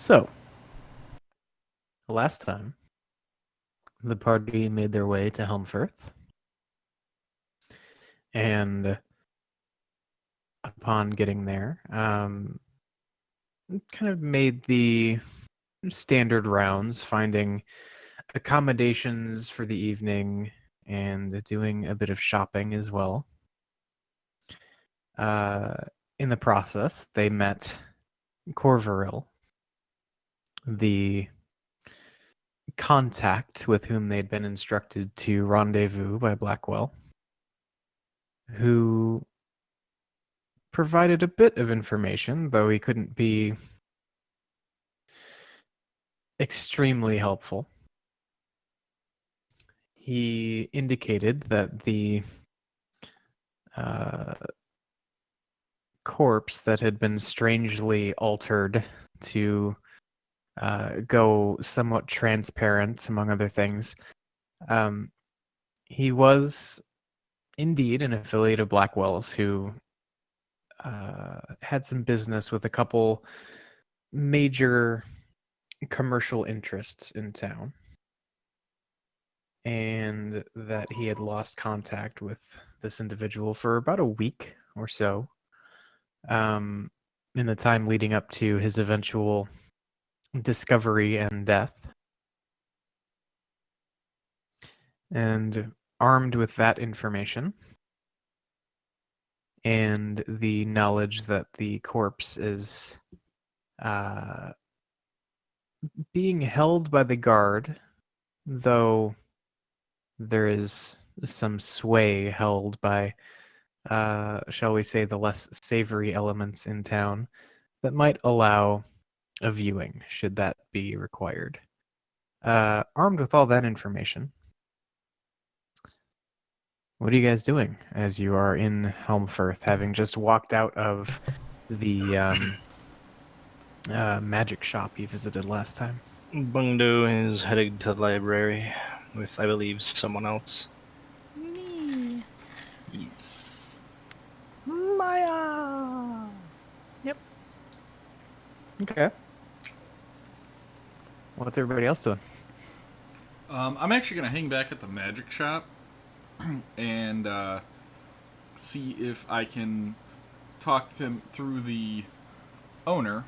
So, last time, the party made their way to Helmfirth, and upon getting there, kind of made the standard rounds, finding accommodations for the evening and doing a bit of shopping as well. Uh, in the process, they met Corveril, the contact with whom they'd been instructed to rendezvous by Blackwell, who provided a bit of information, though he couldn't be extremely helpful. He indicated that the uh, corpse that had been strangely altered to go somewhat transparent, among other things, um, he was indeed an affiliate of Blackwell's who had some business with a couple major commercial interests in town, and that he had lost contact with this individual for about a week or so, in the time leading up to his eventual discovery and death. And armed with that information and the knowledge that the corpse is being held by the guard, though there is some sway held by, shall we say, the less savory elements in town that might allow a viewing, should that be required. Armed with all that information, what are you guys doing as you are in Helmfirth, having just walked out of the magic shop you visited last time? Bungdo is heading to the library with, I believe, someone else. Me. Yes. Maya! Yep. Okay. What's everybody else doing? I'm actually going to hang back at the magic shop and see if I can talk them through the owner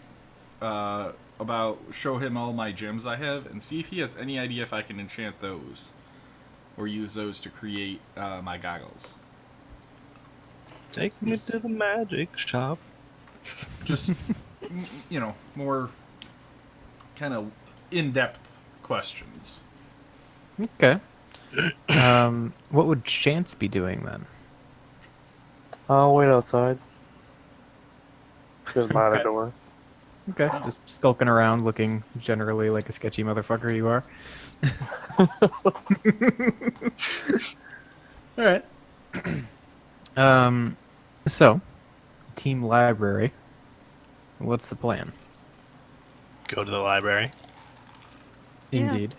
about show him all my gems I have and see if he has any idea if I can enchant those or use those to create my goggles. Take me to the magic shop. Just, more kind of in-depth questions. Okay. What would Chance be doing then? I'll wait outside. Just by the Okay. door. Okay, just skulking around, looking generally like a sketchy motherfucker you are. All right. So, team library. What's the plan? Go to the library. Yeah. Indeed.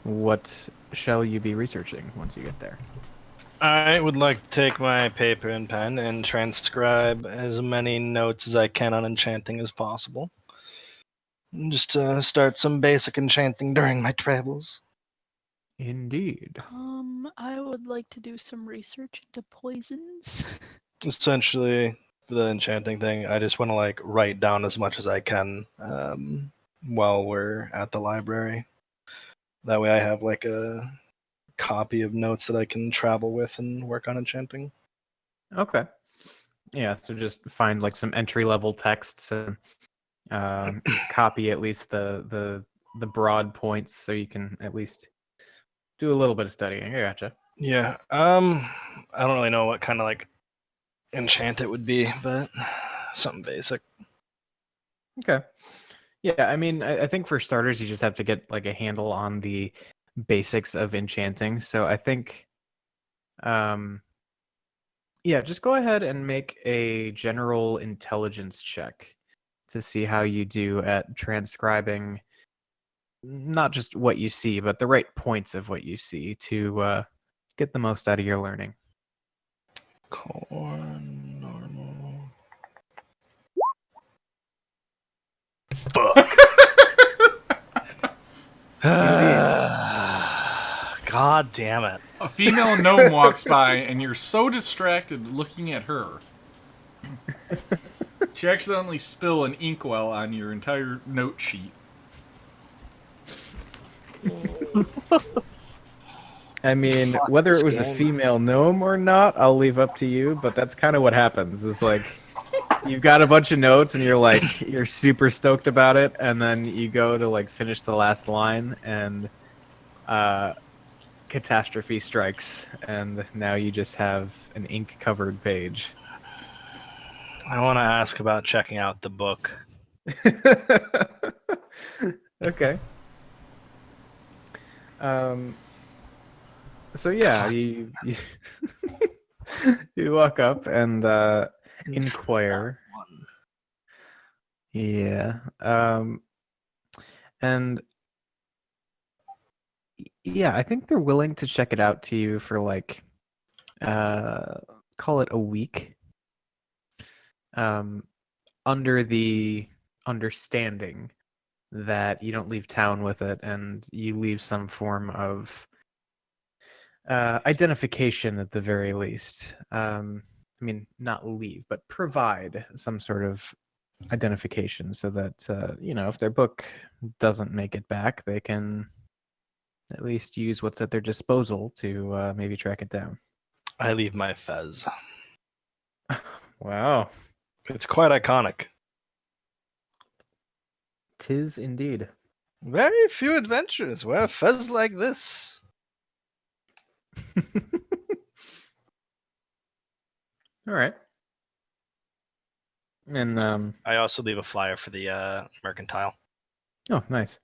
What shall you be researching once you get there? I would like to take my paper and pen and transcribe as many notes as I can on enchanting as possible. Just to start some basic enchanting during my travels. Indeed. I would like to do some research into poisons. Essentially, for the enchanting thing, I just want to write down as much as I can while we're at the library. That way I have a copy of notes that I can travel with and work on enchanting. Okay. Yeah, so just find some entry level texts and copy at least the broad points so you can at least do a little bit of studying. I gotcha. Yeah. I don't really know what kind of enchant it would be, but something basic. Okay. Yeah, I mean, I think for starters, you just have to get a handle on the basics of enchanting. So I think, yeah, just go ahead and make a general intelligence check to see how you do at transcribing not just what you see, but the right points of what you see to get the most out of your learning. Corn, normal. Fuck. God damn it. A female gnome walks by, and you're so distracted looking at her. She accidentally spill an inkwell on your entire note sheet. I mean, Fuck whether this it was a game. female gnome or not, I'll leave up to you, but that's kind of what happens. Is like, you've got a bunch of notes and you're super stoked about it, and then you go to like finish the last line and catastrophe strikes, and now you just have an ink-covered page. I want to ask about checking out the book. Okay. So yeah, you you walk up and inquire. Yeah. And yeah, I think they're willing to check it out to you for like call it a week. Under the understanding that you don't leave town with it and you leave some form of identification at the very least. I mean, not leave, but provide some sort of identification so that, if their book doesn't make it back, they can at least use what's at their disposal to maybe track it down. I leave my fez. Wow. It's quite iconic. 'Tis indeed. Very few adventures wear a fez like this. All right. And I also leave a flyer for the mercantile. oh, nice.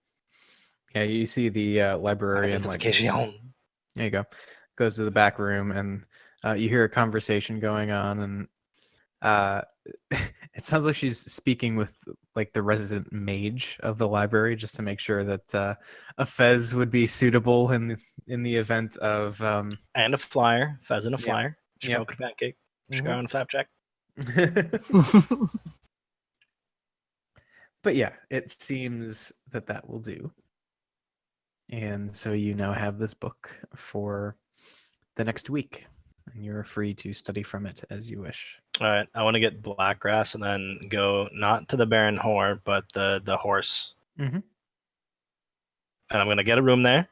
Yeah, you see the librarian like Identification. there you go. Goes to the back room and you hear a conversation going on, and it sounds like she's speaking with like the resident mage of the library just to make sure that a fez would be suitable in the event of And a flyer. Fez and a Yep. flyer. Yep. Smoke and pancake. Mhm. Cigar and a fap jack. But yeah, it seems that will do. And so you now have this book for the next week, and you're free to study from it as you wish. All right, I want to get Blackgrass and then go not to the Baron Whore, but the horse. Mhm. And I'm going to get a room there,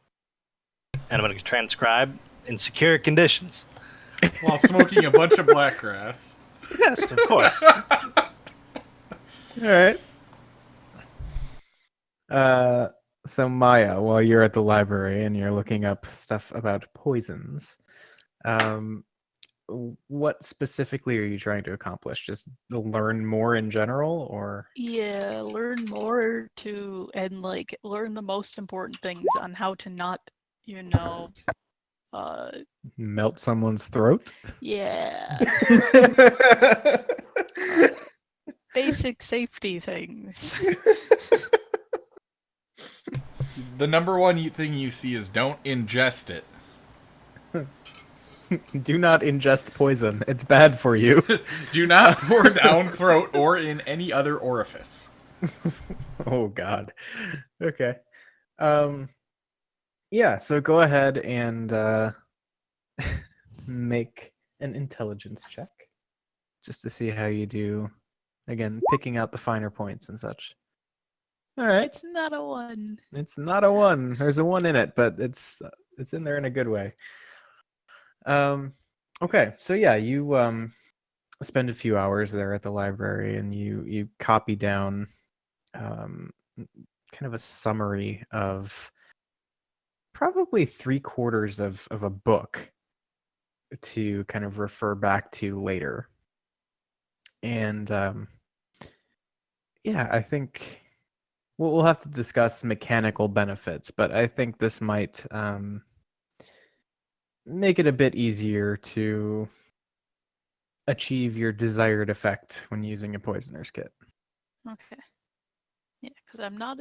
and I'm going to transcribe in secure conditions. While smoking a bunch of blackgrass. Yes, of course. All right. So Maya, while you're at the library and you're looking up stuff about poisons, what specifically are you trying to accomplish? Just learn more in general, or? Yeah, learn more and like learn the most important things on how to not, Melt someone's throat? yeah, basic safety things. The number one thing you see is don't ingest it. Do not ingest poison. It's bad for you. Do not pour down throat or in any other orifice. Oh God. Okay. Yeah, so go ahead and make an intelligence check just to see how you do. Again, picking out the finer points and such. All right. It's not a 1. It's not a 1. There's a 1 in it, but it's in there in a good way. Okay, so yeah, you spend a few hours there at the library, and you copy down kind of a summary of probably 3/4 of a book to kind of refer back to later. And yeah, I think we'll have to discuss mechanical benefits, but I think this might make it a bit easier to achieve your desired effect when using a poisoner's kit. Okay. Yeah, because I'm not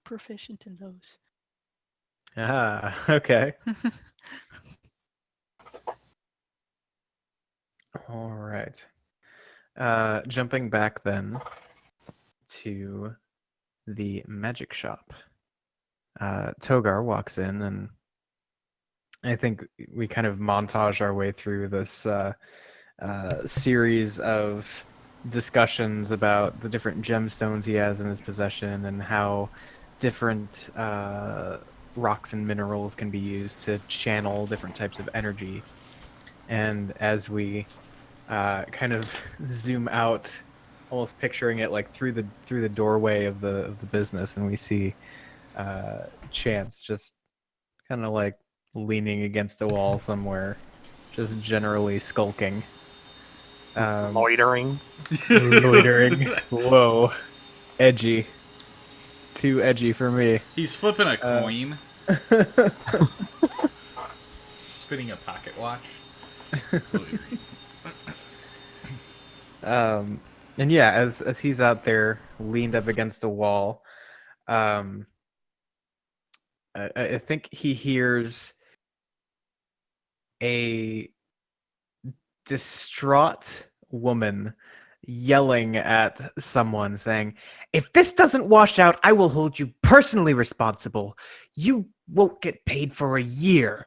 proficient in those. Ah, okay. All right. Jumping back then to the magic shop. Togar walks in and I think we kind of montage our way through this series of discussions about the different gemstones he has in his possession and how different rocks and minerals can be used to channel different types of energy. And as we kind of zoom out, almost picturing it like through the doorway of the business, and we see Chance just kind of like leaning against a wall somewhere, just generally skulking. Loitering. Loitering. Whoa. Edgy. Too edgy for me. He's flipping a coin. Spinning a pocket watch. And yeah, as he's out there leaned up against a wall, I think he hears a distraught woman yelling at someone saying, "If this doesn't wash out, I will hold you personally responsible. You won't get paid for a year."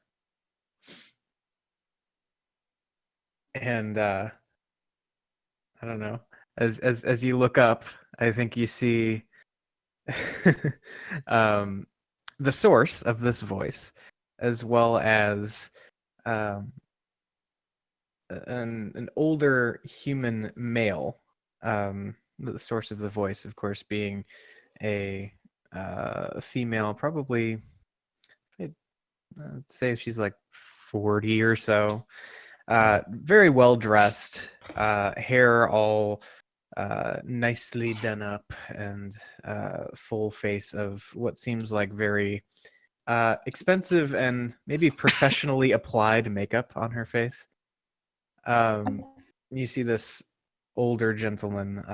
And I don't know. As you look up, I think you see the source of this voice, as well as an older human male. The source of the voice, of course, being a female, probably I'd say she's like 40 or so. Very well dressed, hair all nicely done up, and full face of what seems like very expensive and maybe professionally applied makeup on her face. You see this older gentleman,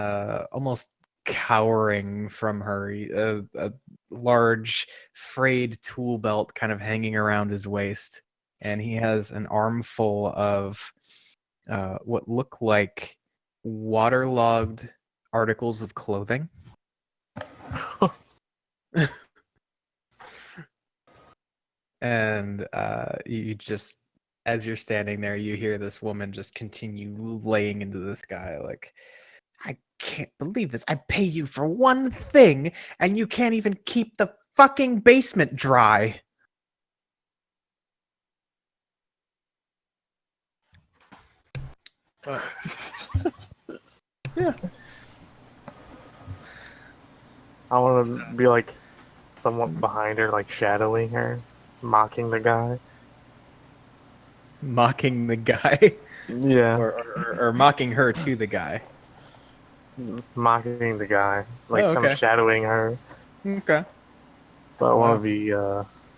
almost cowering from her, a large frayed tool belt kind of hanging around his waist, and he has an armful of what look like waterlogged articles of clothing. And you just, as you're standing there, you hear this woman just continue laying into this guy like, "I can't believe this. I pay you for one thing, and you can't even keep the fucking basement dry." Yeah. I want to be like somewhat behind her, like shadowing her, mocking the guy. Mocking the guy. Yeah, or mocking her to the guy. mocking the guy. Like Oh, okay. I'm shadowing her, Okay. but I Wow. want to be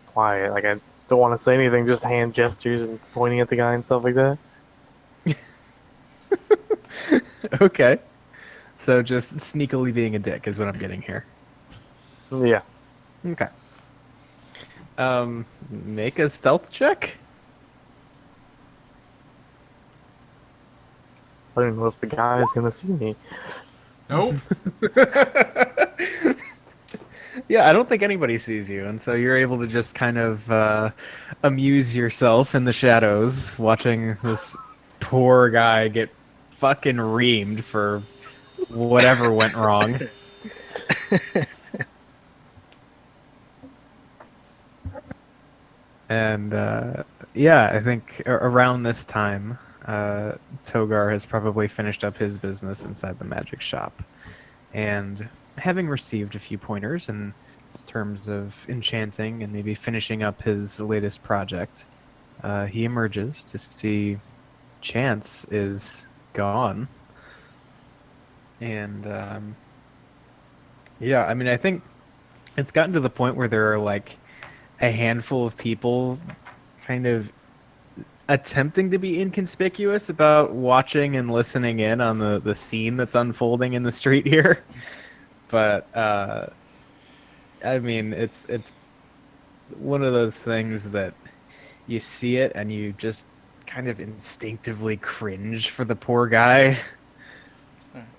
quiet. Like I don't want to say anything, just hand gestures and pointing at the guy and stuff like that. Okay. So just sneakily being a dick is what I'm getting here. Yeah. Okay. Make a stealth check. I don't know if the guy is gonna see me. Nope. Yeah, I don't think anybody sees you, and so you're able to just kind of amuse yourself in the shadows, watching this poor guy get fucking reamed for whatever went wrong. And yeah, I think around this time, Togar has probably finished up his business inside the magic shop. And having received a few pointers in terms of enchanting and maybe finishing up his latest project, he emerges to see Chance is gone. And yeah, I mean, I think it's gotten to the point where there are like a handful of people kind of attempting to be inconspicuous about watching and listening in on the scene that's unfolding in the street here. But I mean, it's one of those things that you see it and you just kind of instinctively cringe for the poor guy.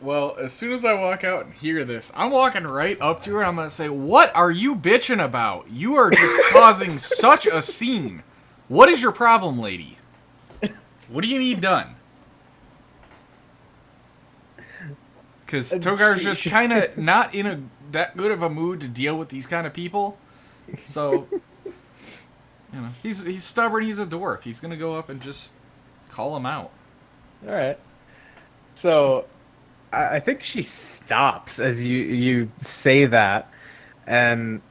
Well, as soon as I walk out and hear this, I'm walking right up to her. I'm going to say, "What are you bitching about? You are just causing such a scene. What is your problem, lady? What do you need done? Because Togar's just kind of not in that good of a mood to deal with these kind of people. So, he's stubborn. He's a dwarf. He's gonna go up and just call him out. All right. So, I think she stops as you say that, and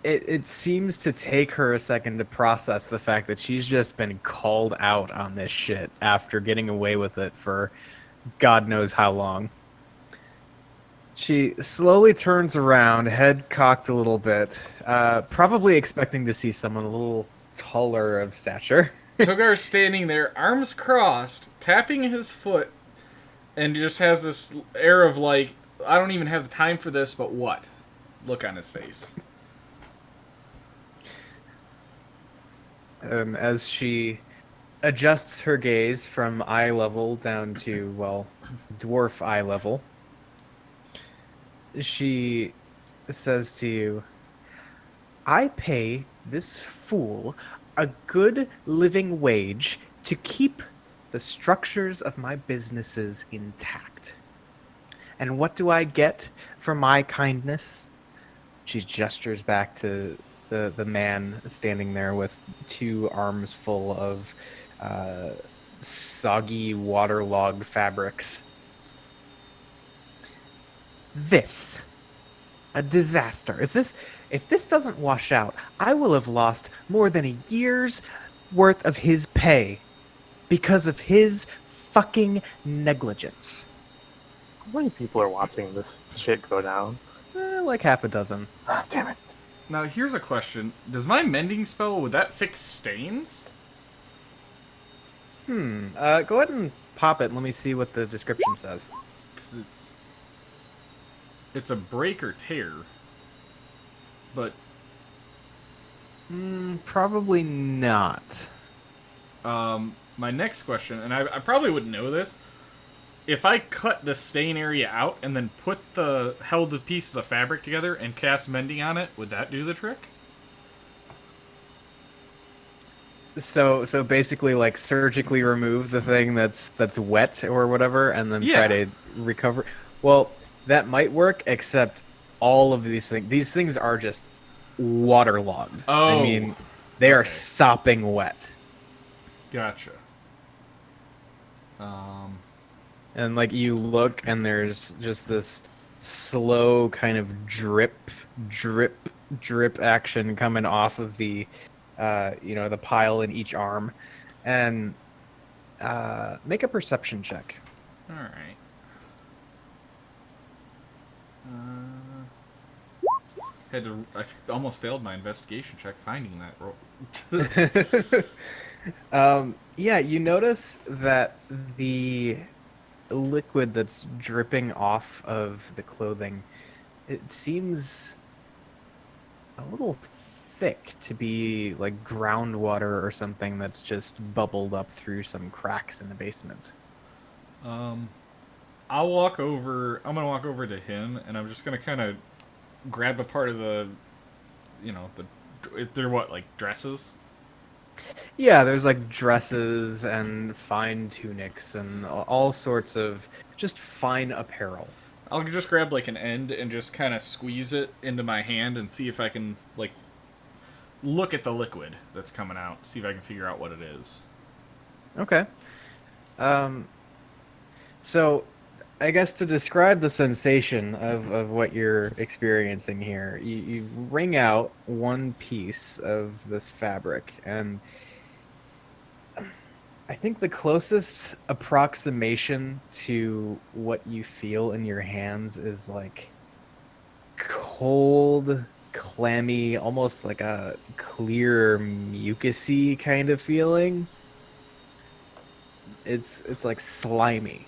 it seems to take her a second to process the fact that she's just been called out on this shit after getting away with it for God knows how long. She slowly turns around, head cocked a little bit, probably expecting to see someone a little taller of stature. Togar's standing there, arms crossed, tapping his foot, and just has this air of like, I don't even have the time for this, but what? Look on his face. As she adjusts her gaze from eye level down to, well, dwarf eye level, she says to you, I pay this fool a good living wage to keep the structures of my businesses intact. And what do I get for my kindness? She gestures back to the man standing there with 2 arms full of soggy, waterlogged fabrics. This. A disaster. If this doesn't wash out, I will have lost more than a year's worth of his pay because of his fucking negligence. How many people are watching this shit go down? Like half a dozen. Ah, damn it. Now, here's a question. Does my mending spell, would that fix stains? Go ahead and pop it. Let me see what the description says. Because it's a break or tear. But Probably not. my next question, and I probably wouldn't know this, if I cut the stain area out and then put the held pieces of fabric together and cast mending on it, would that do the trick? So basically, like, surgically remove the thing that's wet or whatever, and then Yeah. try to recover. Well, that might work, except all of these things are just waterlogged. Oh, I mean, they are okay. sopping wet. Gotcha. And like you look, and there's just this slow kind of drip action coming off of the, the pile in each arm, and make a perception check. All right. I almost failed my investigation check finding that roll. Yeah, you notice that the liquid that's dripping off of the clothing, it seems a little thick to be like groundwater or something that's just bubbled up through some cracks in the basement. I'm gonna walk over to him, and I'm just gonna kind of grab a part of the, they're what, like dresses? Yeah, there's like dresses and fine tunics and all sorts of just fine apparel. I'll just grab like an end and just kind of squeeze it into my hand and see if I can like look at the liquid that's coming out, see if I can figure out what it is. Okay. So I guess to describe the sensation of what you're experiencing here, you wring out one piece of this fabric, and I think the closest approximation to what you feel in your hands is like cold, clammy, almost like a clear, mucusy kind of feeling. It's like slimy.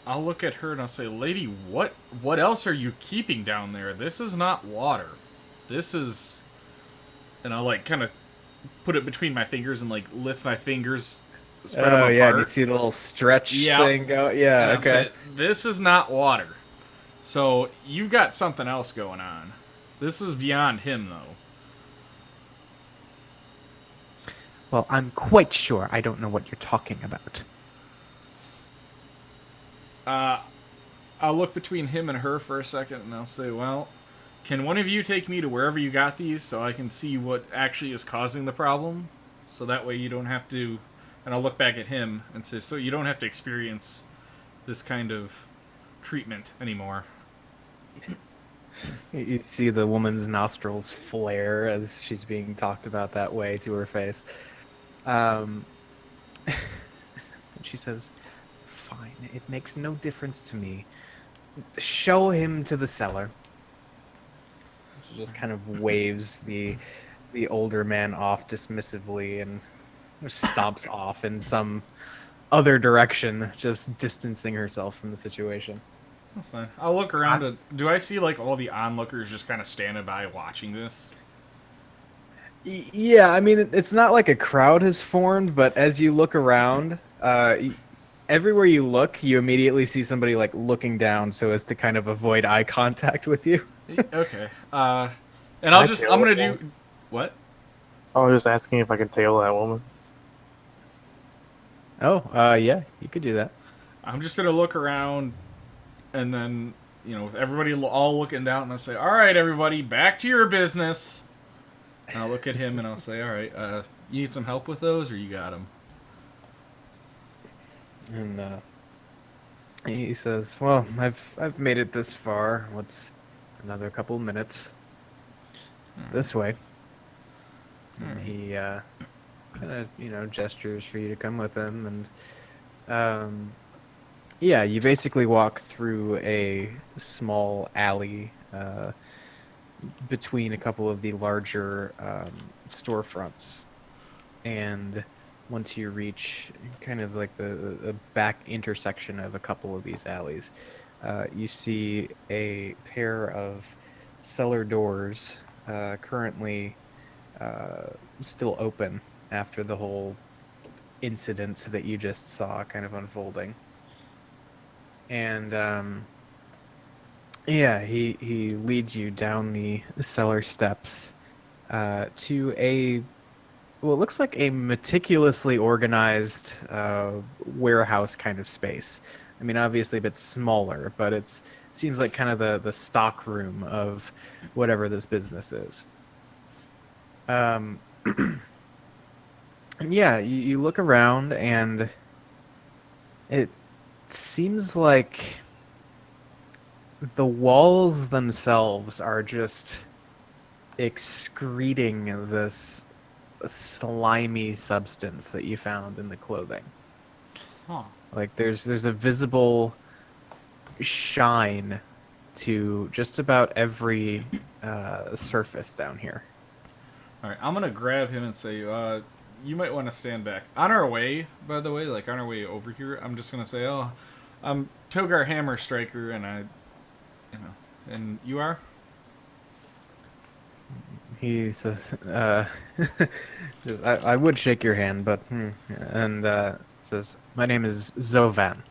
I'll look at her and I'll say, "Lady, what else are you keeping down there? This is not water. This is..." And I'll like kind of put it between my fingers and like lift my fingers, spread them apart. Yeah, and you see the little stretch thing go. Yeah, And okay. I'll say, "This is not water. So you've got something else going on. This is beyond him, though." Well, I'm quite sure I don't know what you're talking about. I'll look between him and her for a second, and I'll say, well, can one of you take me to wherever you got these so I can see what actually is causing the problem? So that way you don't have to... And I'll look back at him and say, so you don't have to experience this kind of treatment anymore. You see the woman's nostrils flare as she's being talked about that way to her face. And she says, "Fine, it makes no difference to me. Show him to the cellar." She just kind of waves the older man off dismissively and stomps off in some other direction, just distancing herself from the situation. That's fine. I'll look around. Do I see, like, all the onlookers just kind of standing by watching this? Yeah, I mean, it's not like a crowd has formed, but as you look around, everywhere you look, you immediately see somebody, like, looking down so as to kind of avoid eye contact with you. Okay. And I'm gonna do... What? I was just asking if I could tail that woman. Oh, yeah, you could do that. I'm just gonna look around, and then, you know, with everybody all looking down, and I'll say, all right, everybody, back to your business. And I'll look at him, and I'll say, all right, you need some help with those, or you got them? And he says, "Well, I've made it this far. What's another couple minutes this way?" And he kind of gestures for you to come with him, and yeah, you basically walk through a small alley between a couple of the larger storefronts, and once you reach kind of like the back intersection of a couple of these alleys, you see a pair of cellar doors currently still open after the whole incident that you just saw kind of unfolding. And yeah, he leads you down the cellar steps to a... Well, it looks like a meticulously organized warehouse kind of space. I mean, obviously a bit smaller, but it seems like kind of the stock room of whatever this business is. And yeah, you look around, and it seems like the walls themselves are just excreting this slimy substance that you found in the clothing. Huh. Like there's a visible shine to just about every surface down here. All right, I'm going to grab him and say, you might want to stand back. On our way, by the way, like on our way over here, I'm just going to say, oh, I'm Togar Hammer Striker, and and you are? He says, says, I would shake your hand, but, and says, my name is Zovan.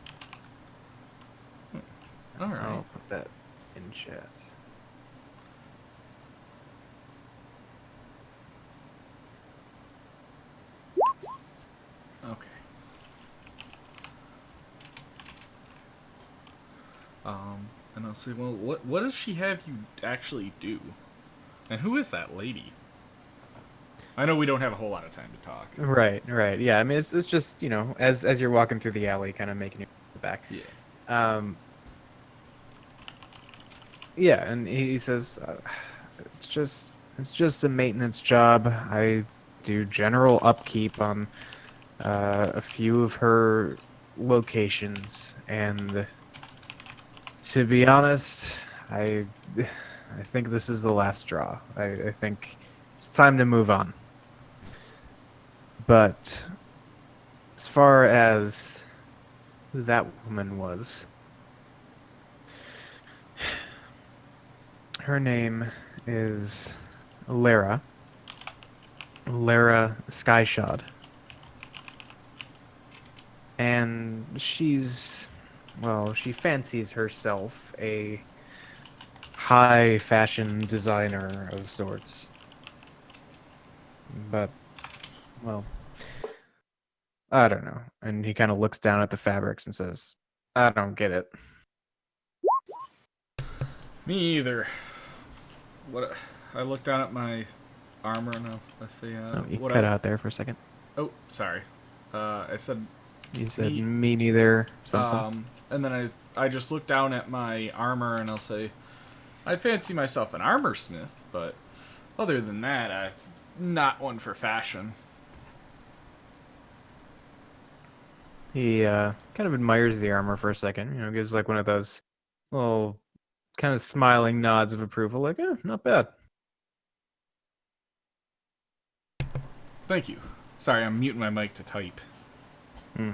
All right. I'll put that in chat. Okay. And I'll say, well, what does she have you actually do? And who is that lady? I know we don't have a whole lot of time to talk. Right. Yeah, I mean, it's just, as you're walking through the alley, kind of making your way back. Yeah. Yeah, and he says, it's just a maintenance job. I do general upkeep on a few of her locations, and to be honest, I think this is the last straw. I think it's time to move on. But as far as who that woman was, her name is Lara Skyshod. And she fancies herself a high fashion designer of sorts. But, well, I don't know. And he kind of looks down at the fabrics and says, I don't get it. Me either. What? I look down at my armor and I say, Oh, you what cut I, out there for a second. Oh, sorry. I said, You said Me- me neither something. and then I just look down at my armor and I'll say, I fancy myself an armor smith, but other than that, I'm not one for fashion. He kind of admires the armor for a second, gives like one of those little kind of smiling nods of approval, like, not bad. Thank you. Sorry, I'm muting my mic to type. Hmm.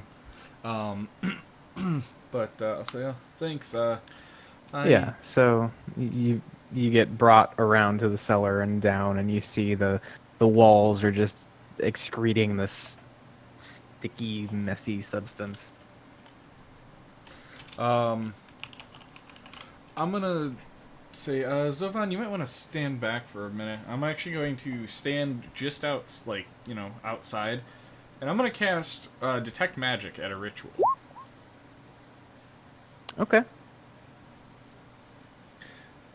But I'll say, thanks. Yeah, so you get brought around to the cellar and down, and you see the walls are just excreting this sticky, messy substance. I'm gonna say, Zovan, you might want to stand back for a minute. I'm actually going to stand just outside, and I'm gonna cast Detect Magic at a ritual. Okay.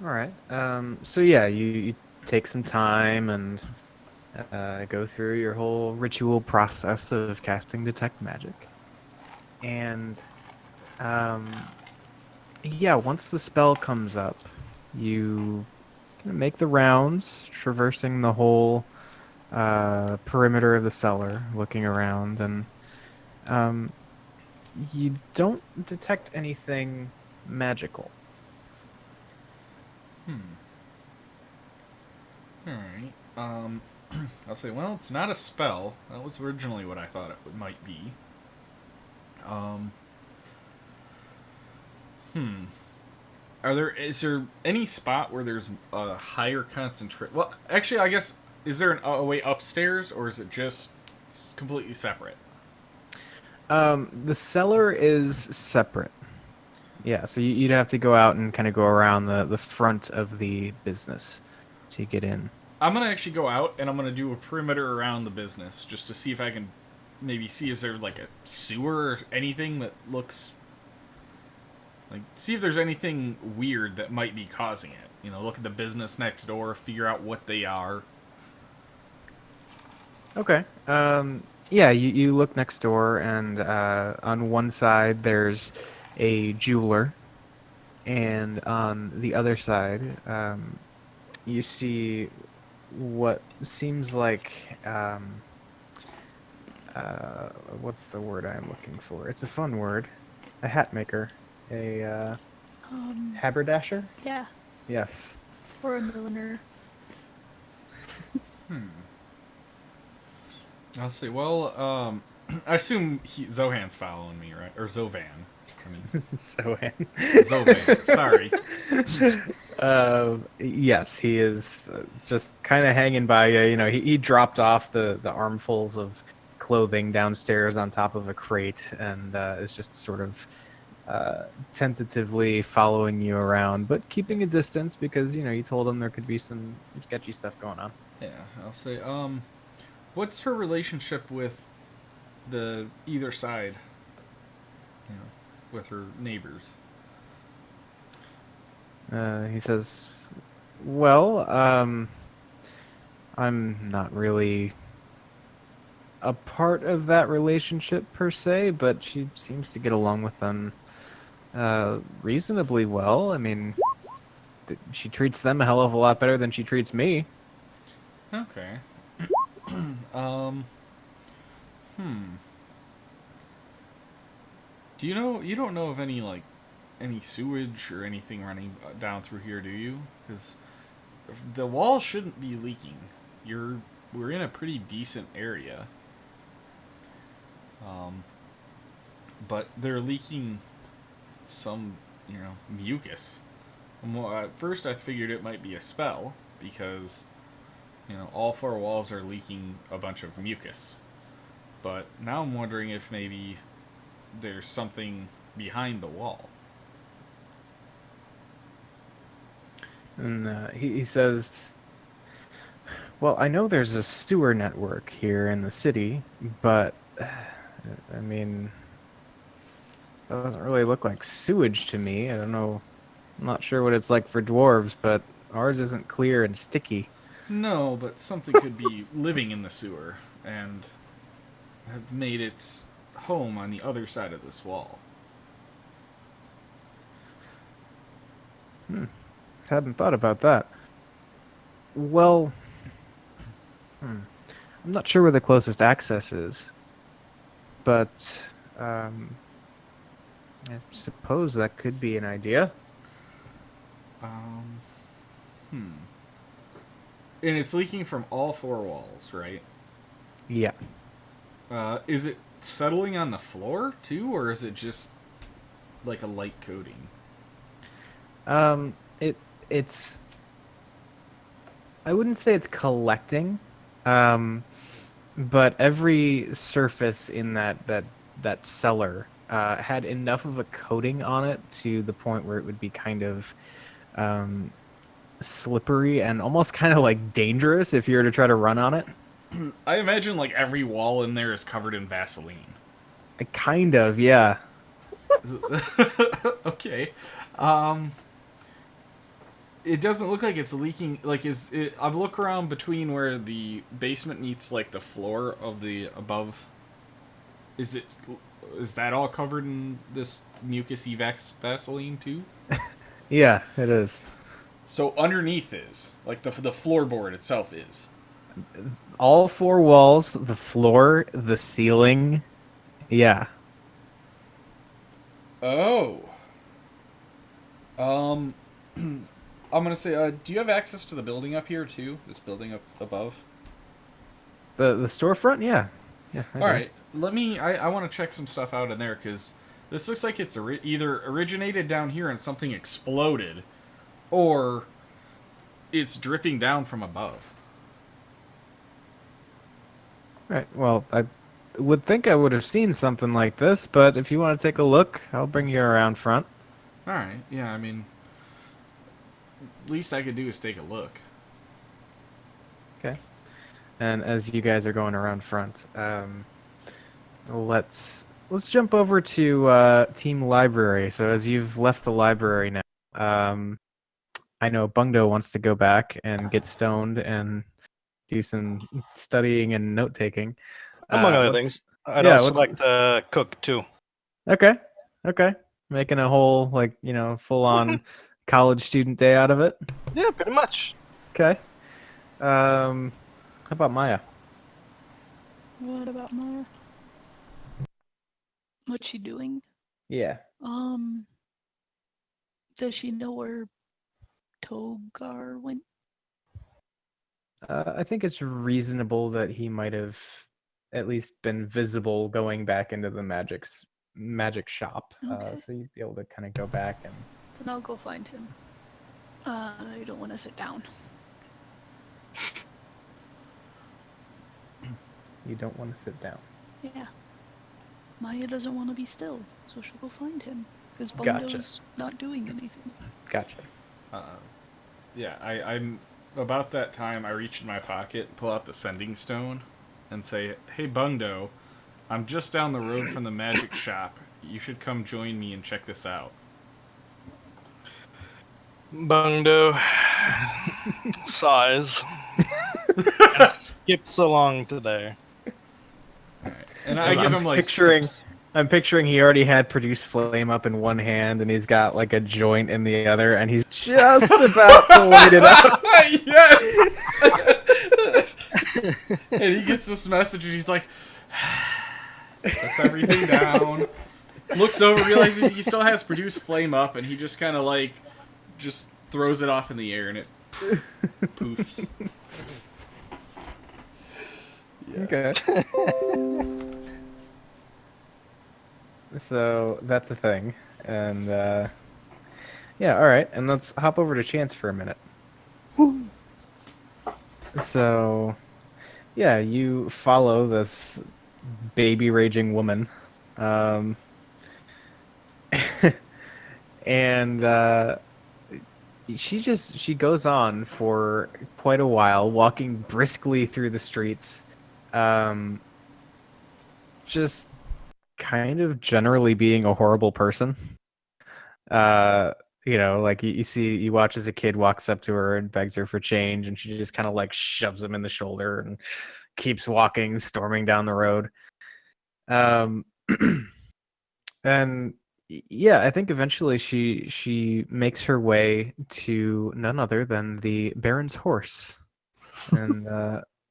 All right. So yeah, you take some time and go through your whole ritual process of casting Detect Magic, and yeah, once the spell comes up, you kind of make the rounds, traversing the whole perimeter of the cellar, looking around, and um, you don't detect anything magical. Alright. I'll say, well, it's not a spell. That was originally what I thought it might be. Is there any spot where there's a higher concentration? Well, actually, I guess, is there a way upstairs, or is it just completely separate? The cellar is separate. Yeah, so you'd have to go out and kind of go around the front of the business to get in. I'm going to actually go out, and I'm going to do a perimeter around the business, just to see if I can maybe see, is there like a sewer or anything that looks... Like, see if there's anything weird that might be causing it. Look at the business next door, figure out what they are. Okay. Yeah, you look next door, and on one side there's a jeweler, and on the other side, you see what seems like what's the word I'm looking for? It's a fun word. A hat maker. A haberdasher? Yeah, Yes. or a milliner. I'll say, well, I assume Zohan's following me, right? Or Zovan. I mean, Sohan. Zovan. Sorry. Yes, he is just kind of hanging by you. He dropped off the armfuls of clothing downstairs on top of a crate and is just sort of tentatively following you around, but keeping a distance because, you told him there could be some sketchy stuff going on. Yeah, I'll say, what's her relationship with the either side? With her neighbors. He says, well, I'm not really a part of that relationship per se, but she seems to get along with them reasonably well. I mean, she treats them a hell of a lot better than she treats me. Okay. um. You don't know of any sewage or anything running down through here, do you? Because the wall shouldn't be leaking. We're in a pretty decent area. But they're leaking some, mucus. Well, at first I figured it might be a spell because, all four walls are leaking a bunch of mucus. But now I'm wondering if maybe there's something behind the wall. And he says, well, I know there's a sewer network here in the city, but I mean, doesn't really look like sewage to me. I don't know. I'm not sure what it's like for dwarves, but ours isn't clear and sticky. No, but something could be living in the sewer and have made its home on the other side of this wall. Hadn't thought about that. Well, I'm not sure where the closest access is, but I suppose that could be an idea. Hmm. And it's leaking from all four walls, right? Yeah. Is it settling on the floor too, or is it just like a light coating? It's. I wouldn't say it's collecting, but every surface in that cellar had enough of a coating on it to the point where it would be kind of slippery and almost kind of like dangerous if you were to try to run on it. I imagine like every wall in there is covered in Vaseline. Kind of, yeah. Okay. It doesn't look like it's leaking. Like, I look around between where the basement meets like the floor of the above. Is that all covered in this mucousy Vaseline too? Yeah, it is. So underneath is like the floorboard itself is. All four walls, the floor, the ceiling. Yeah. Oh. I'm gonna say, do you have access to the building up here too? This building up above. The storefront, yeah. Yeah. All right, let me. I want to check some stuff out in there because this looks like it's either originated down here and something exploded, or it's dripping down from above. Right. Well, I would think I would have seen something like this, but if you want to take a look, I'll bring you around front. All right. Yeah. I mean, least I could do is take a look. Okay. And as you guys are going around front, let's jump over to team library. So as you've left the library now, I know Bungdo wants to go back and get stoned and do some studying and note taking. Among other things, I'd also like to cook too. Okay. Okay. Making a whole full on college student day out of it. Yeah, pretty much. Okay. How about Maya? What about Maya? What's she doing? Yeah. Does she know where Togar went? I think it's reasonable that he might have at least been visible going back into the magic shop. Okay. So you'd be able to kind of go back and. Then I'll go find him. I don't want to sit down. You don't want to sit down. Yeah. Maya doesn't want to be still, so she'll go find him. Because Gotcha. Bundo's not doing anything. Gotcha. Yeah, I'm about that time. I reach in my pocket, pull out the sending stone, and say, "Hey, Bungdo, I'm just down the road from the magic shop. You should come join me and check this out." Bungdo sighs. Skips along to there. All right. And I give him like I'm picturing he already had produce flame up in one hand and he's got like a joint in the other and he's just about to light it up. Yes. And he gets this message and he's like, sets everything down, looks over, realizes he still has produce flame up, and he just kind of like just throws it off in the air and it poofs. Yes. Okay. So that's a thing, and yeah, all right, and let's hop over to Chance for a minute. So, yeah, you follow this baby raging woman, and she goes on for quite a while, walking briskly through the streets, just kind of generally being a horrible person. Like you watch as a kid walks up to her and begs her for change, and she just kind of like shoves him in the shoulder and keeps walking, storming down the road. Um, and yeah, I think eventually she makes her way to none other than the Baron's horse, and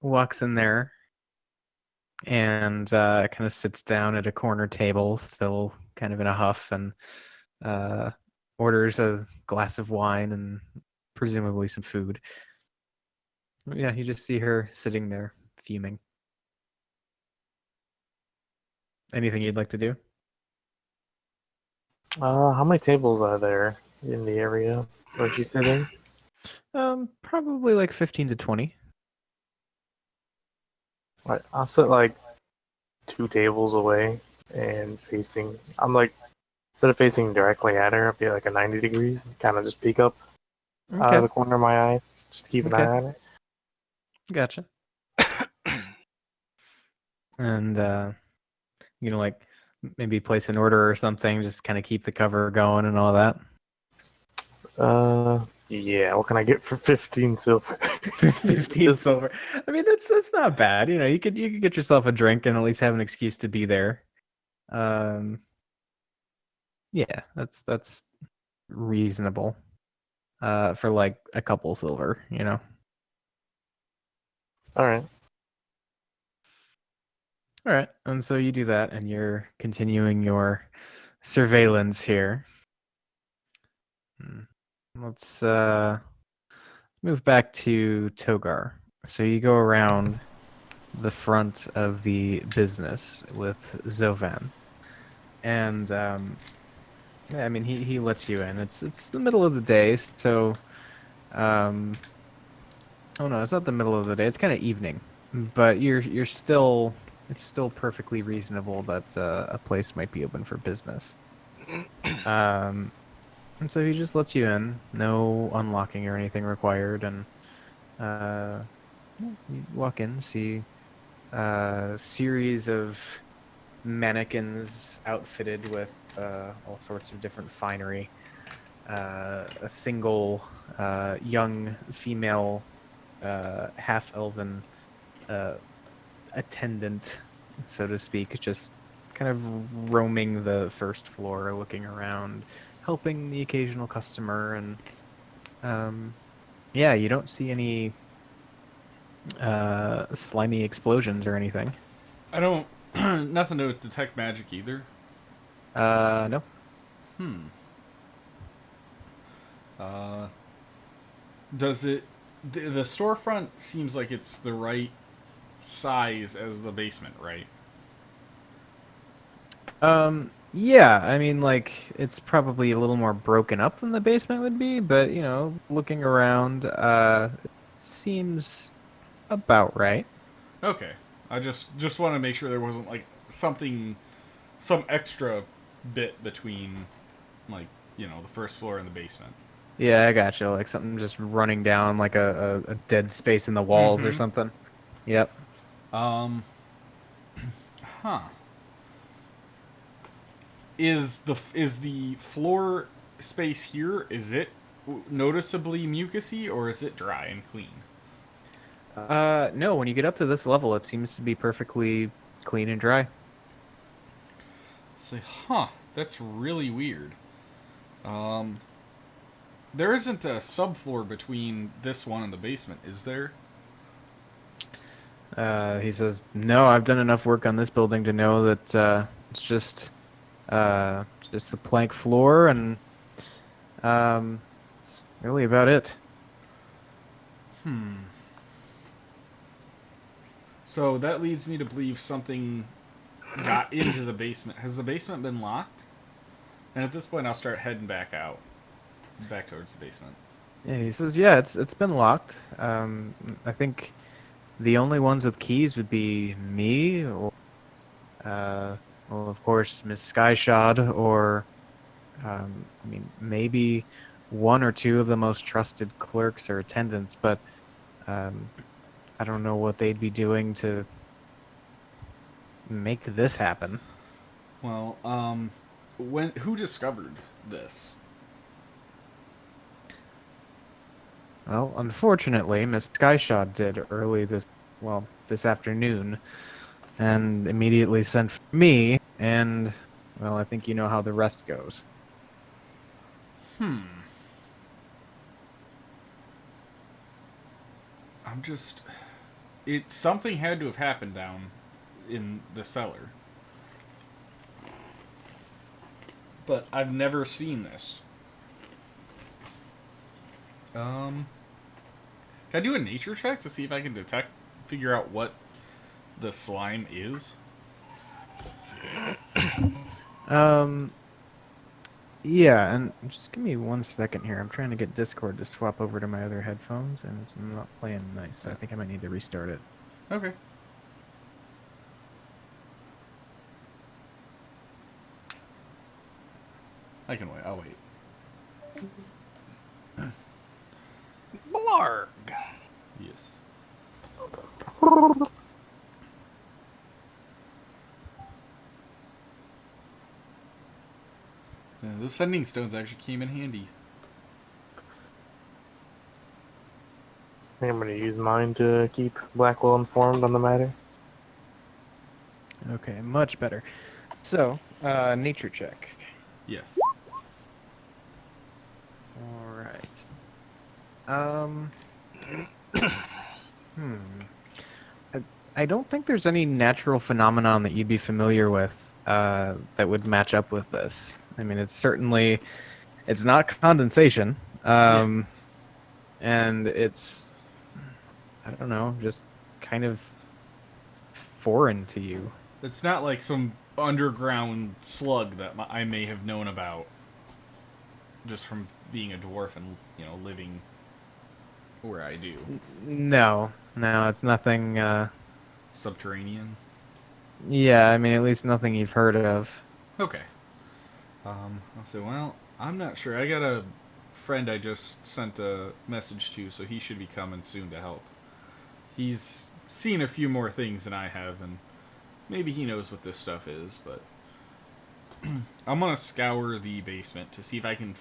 walks in there and kind of sits down at a corner table, still kind of in a huff, and orders a glass of wine and presumably some food. Yeah, you just see her sitting there fuming. Anything you'd like to do? How many tables are there in the area where she's sitting? Probably like 15 to 20. I'll sit like 2 tables away and facing. I'm like, instead of facing directly at her, I'll be like a 90 degree, kind of just peek up out of the corner of my eye, just to keep an Okay. eye on it. Gotcha. And like maybe place an order or something, just kind of keep the cover going and all that. Yeah. What can I get for 15 silver? 15 silver. I mean, that's not bad. You could get yourself a drink and at least have an excuse to be there. Yeah, that's reasonable. For like a couple silver, All right. All right, and so you do that, and you're continuing your surveillance here. Let's move back to Togar. So you go around the front of the business with Zovan, and yeah, I mean he lets you in. It's the middle of the day, so oh no, it's not the middle of the day. It's kind of evening, but you're still. It's still perfectly reasonable that a place might be open for business. And so he just lets you in, no unlocking or anything required, and you walk in, see a series of mannequins outfitted with all sorts of different finery. A single young female half-elven attendant, so to speak, just kind of roaming the first floor, looking around, helping the occasional customer, and yeah, you don't see any slimy explosions or anything. I don't. Nothing to detect magic either. No. Does it? The storefront seems like it's the right size as the basement, right? Yeah, I mean, like, it's probably a little more broken up than the basement would be, but, looking around, it seems about right. Okay. I just want to make sure there wasn't like some extra bit between, like, the first floor and the basement. Yeah, I gotcha. Like something just running down like a dead space in the walls or something. Yep. Huh. Is the floor space here, is it noticeably mucusy or is it dry and clean? No, when you get up to this level, it seems to be perfectly clean and dry. Say, that's really weird. There isn't a subfloor between this one and the basement, is there? He says, "No, I've done enough work on this building to know that it's just the plank floor, and it's really about it." So that leads me to believe something got into the basement. Has the basement been locked? And at this point, I'll start heading back out, back towards the basement. Yeah, he says, "Yeah, it's been locked. I think the only ones with keys would be me, or well, of course, Miss Skyshod, or I mean, maybe one or two of the most trusted clerks or attendants, but I don't know what they'd be doing to make this happen." Well, who discovered this? Well, unfortunately, Miss Skyshaw did this afternoon, and immediately sent for me, and, well, I think you know how the rest goes. Something had to have happened down in the cellar. But I've never seen this. Can I do a nature check to see if I can figure out what the slime is? Yeah, and just give me 1 second here. I'm trying to get Discord to swap over to my other headphones, and it's not playing nice, so I think I might need to restart it. Okay. I can wait. I'll wait. Blarg. Yes. Those sending stones actually came in handy. I think I'm going to use mine to keep Blackwell informed on the matter. Okay, much better. So, nature check. Yes. All right. Hmm. I don't think there's any natural phenomenon that you'd be familiar with that would match up with this. I mean, it's not condensation, and it's, I don't know, just kind of foreign to you. It's not like some underground slug that I may have known about just from being a dwarf and, living where I do. No, it's nothing. Subterranean? Yeah, I mean, at least nothing you've heard of. Okay. I'll say, well, I'm not sure. I got a friend I just sent a message to, so he should be coming soon to help. He's seen a few more things than I have, and maybe he knows what this stuff is, but I'm gonna scour the basement to see if I can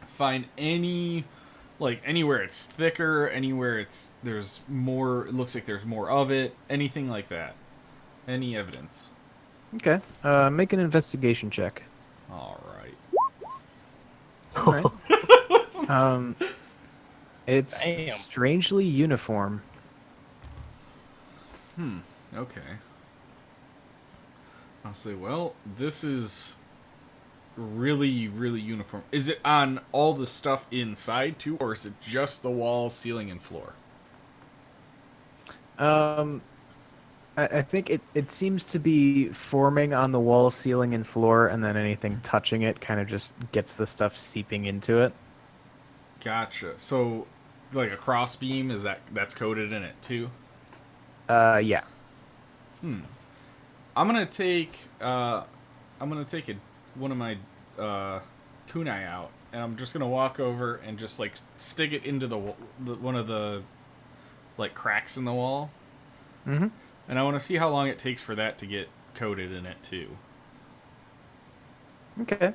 find any, anywhere it's thicker, anywhere there's more, it looks like there's more of it, anything like that. Any evidence. Okay, make an investigation check. Alright. All right. It's Damn. strangely uniform. Okay. I'll say, well, this is really, really uniform. Is it on all the stuff inside, too, or is it just the walls, ceiling, and floor? I think it seems to be forming on the wall, ceiling, and floor, and then anything touching it kind of just gets the stuff seeping into it. Gotcha. So, like a cross beam, that's coated in it, too? Yeah. I'm gonna take one of my kunai out, and I'm just gonna walk over and just stick it into one of the cracks in the wall. Mm-hmm. And I want to see how long it takes for that to get coated in it too. Okay.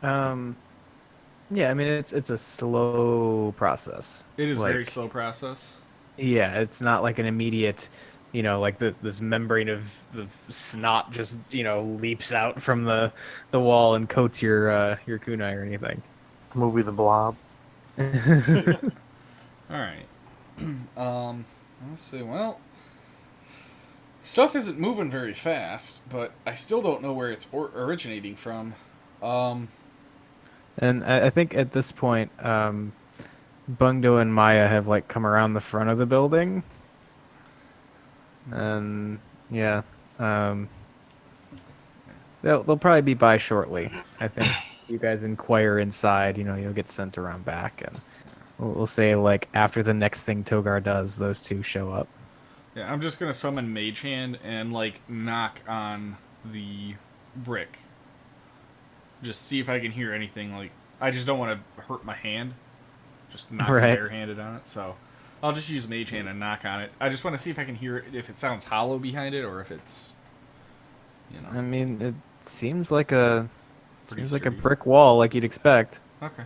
Yeah, I mean it's a slow process. It is a very slow process. Yeah, it's not like an immediate, this membrane of snot just leaps out from the wall and coats your kunai or anything. Movie The Blob. All right. Let's see. Well, stuff isn't moving very fast, but I still don't know where it's originating from. And I think at this point, Bungdo and Maya have come around the front of the building, and yeah, they'll probably be by shortly. I think you guys inquire inside. You'll get sent around back, and we'll say after the next thing Togar does, those two show up. Yeah, I'm just gonna summon Mage Hand and knock on the brick. Just see if I can hear anything. I just don't want to hurt my hand. Just knock barehanded on it. So I'll just use Mage Hand and knock on it. I just want to see if I can hear it, if it sounds hollow behind it, or if it's, I mean, seems like a Pretty seems like a sturdy. brick wall, like you'd expect. Okay.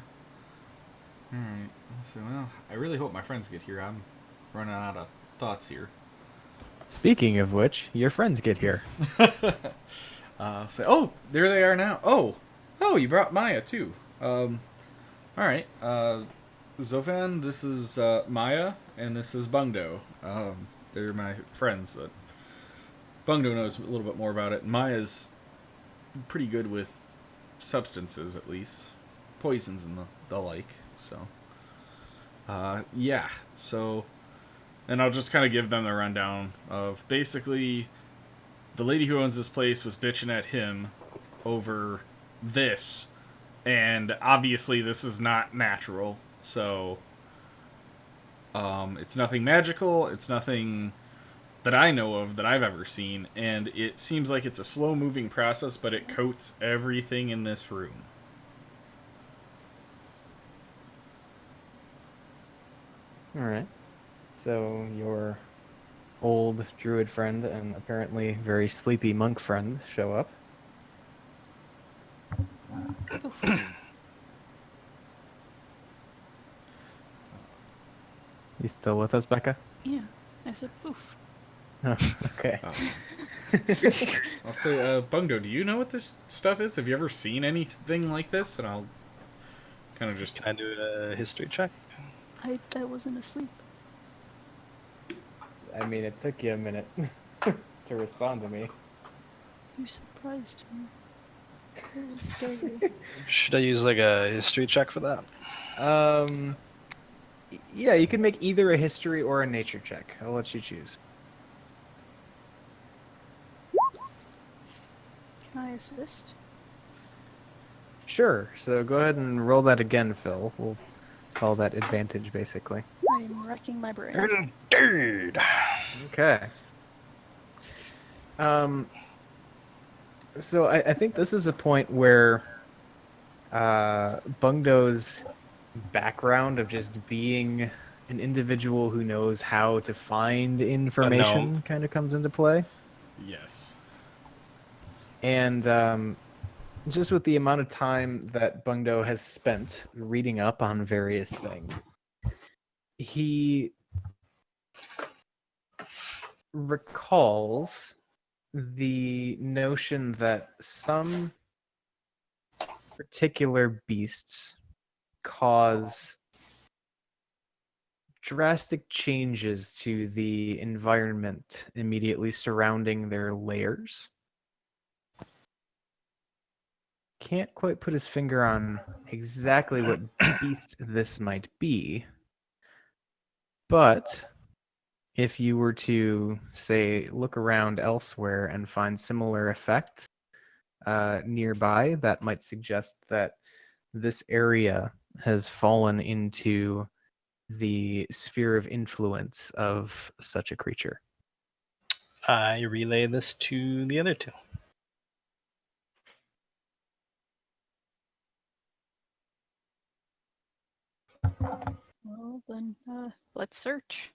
Alright. So, well, I really hope my friends get here. I'm running out of thoughts here. Speaking of which, your friends get here. Oh, there they are now. Oh, you brought Maya too. All right. Zovan, this is Maya, and this is Bungdo. They're my friends. Bungdo knows a little bit more about it. Maya's pretty good with substances, at least poisons and the like. So, yeah. So, and I'll just kind of give them the rundown of basically the lady who owns this place was bitching at him over this, and obviously this is not natural. So, it's nothing magical. It's nothing that I know of that I've ever seen, and it seems like it's a slow-moving process, but it coats everything in this room. All right. So your old druid friend and apparently very sleepy monk friend show up. You still with us, Becca? Yeah, I said poof. Oh, okay. I'll say, Bungdo, do you know what this stuff is? Have you ever seen anything like this? And I'll kind of just... Can I do a history check? I wasn't asleep. I mean, it took you a minute to respond to me. You surprised me. It was scary. Should I use like a history check for that? Yeah, you can make either a history or a nature check. I'll let you choose. Can I assist? Sure. So go ahead and roll that again, Phil. We'll call that advantage, basically. I am wrecking my brain. Indeed. Okay. So I think this is a point where Bungdo's background of just being an individual who knows how to find information kind of comes into play. Yes. And just with the amount of time that Bungdo has spent reading up on various things, he recalls the notion that some particular beasts cause drastic changes to the environment immediately surrounding their lairs. Can't quite put his finger on exactly what beast this might be, but if you were to, say, look around elsewhere and find similar effects nearby, that might suggest that this area has fallen into the sphere of influence of such a creature. I relay this to the other two. Well, then, let's search.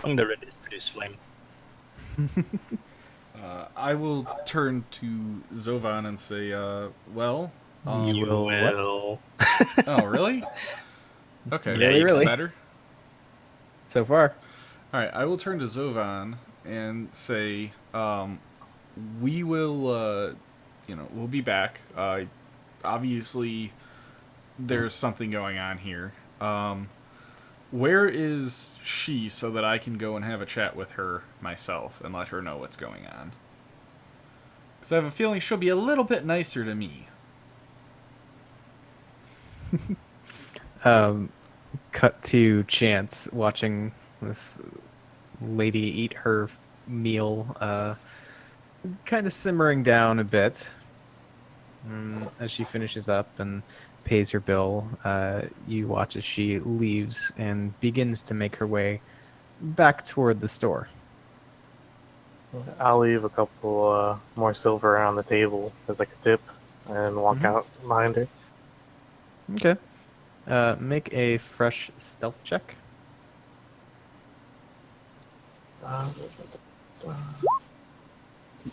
I'm the ready to produce flame. I will turn to Zovan and say, well... You will what? Oh, really? Okay, Really? better. So far. Alright, I will turn to Zovan and say, we will, we'll be back. Obviously, there's something going on here. Where is she so that I can go and have a chat with her myself and let her know what's going on? Because I have a feeling she'll be a little bit nicer to me. Cut to Chance watching this lady eat her meal, kind of simmering down a bit. As she finishes up and pays her bill, you watch as she leaves and begins to make her way back toward the store. I'll leave a couple more silver on the table as like a tip and walk out behind her. Okay. Make a fresh stealth check.